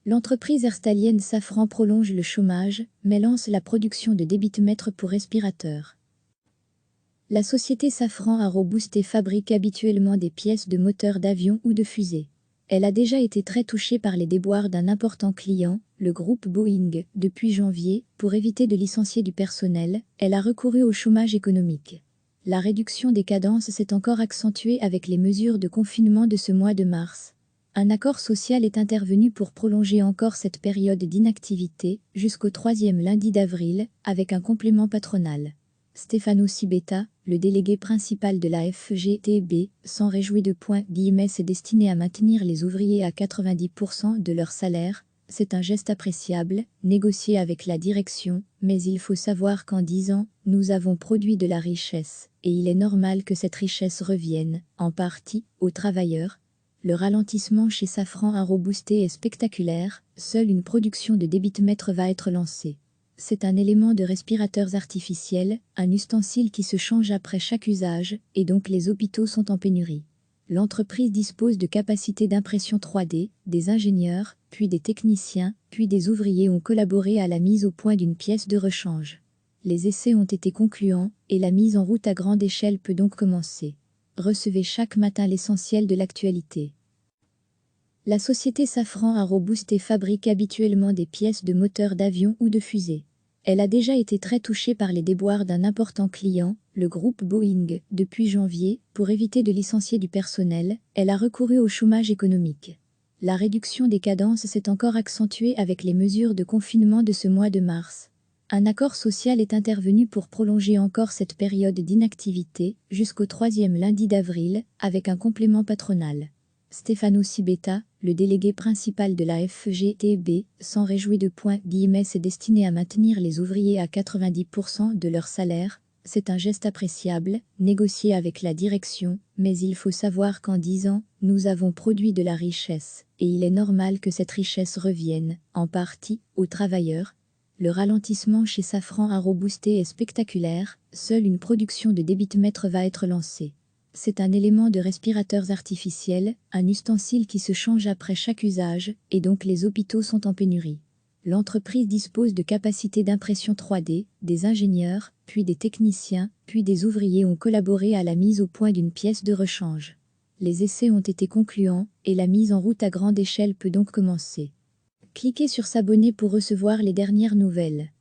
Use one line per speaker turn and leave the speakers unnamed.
L'entreprise herstalienne Safran prolonge le chômage, mais lance la production de débitmètres pour respirateurs. La société Safran Aeroboosté fabrique habituellement des pièces de moteurs d'avion ou de fusées. Elle a déjà été très touchée par les déboires d'un important client, le groupe Boeing. Depuis janvier, pour éviter de licencier du personnel, elle a recouru au chômage économique. La réduction des cadences s'est encore accentuée avec les mesures de confinement de ce mois de mars. Un accord social est intervenu pour prolonger encore cette période d'inactivité jusqu'au 3e lundi d'avril, avec un complément patronal. Stefano Sibetta, le délégué principal de la FGTB, s'en réjouit de « c'est destiné à maintenir les ouvriers à 90% de leur salaire. C'est un geste appréciable, négocié avec la direction, mais il faut savoir qu'en 10 ans, nous avons produit de la richesse, et il est normal que cette richesse revienne, en partie, aux travailleurs. Le ralentissement chez Safran Aeroboosté est spectaculaire, seule une production de débitmètres va être lancée. C'est un élément de respirateurs artificiels, un ustensile qui se change après chaque usage, et donc les hôpitaux sont en pénurie. L'entreprise dispose de capacités d'impression 3D, des ingénieurs, puis des techniciens, puis des ouvriers ont collaboré à la mise au point d'une pièce de rechange. Les essais ont été concluants, et la mise en route à grande échelle peut donc commencer. Recevez chaque matin l'essentiel de l'actualité. La société Safran Aeroboosté fabrique habituellement des pièces de moteurs d'avion ou de fusées. Elle a déjà été très touchée par les déboires d'un important client, le groupe Boeing. Depuis janvier, pour éviter de licencier du personnel, elle a recouru au chômage économique. La réduction des cadences s'est encore accentuée avec les mesures de confinement de ce mois de mars. Un accord social est intervenu pour prolonger encore cette période d'inactivité jusqu'au 3e lundi d'avril, avec un complément patronal. Stefano Sibetta, le délégué principal de la FGTB, s'en réjouit de « c'est destiné à maintenir les ouvriers à 90% de leur salaire. C'est un geste appréciable, négocié avec la direction, mais il faut savoir qu'en 10 ans, nous avons produit de la richesse, et il est normal que cette richesse revienne, en partie, aux travailleurs. Le ralentissement chez Safran Aeroboosté est spectaculaire, seule une production de débitmètres va être lancée. C'est un élément de respirateurs artificiels, un ustensile qui se change après chaque usage, et donc les hôpitaux sont en pénurie. L'entreprise dispose de capacités d'impression 3D, des ingénieurs, puis des techniciens, puis des ouvriers ont collaboré à la mise au point d'une pièce de rechange. Les essais ont été concluants, et la mise en route à grande échelle peut donc commencer. Cliquez sur s'abonner pour recevoir les dernières nouvelles.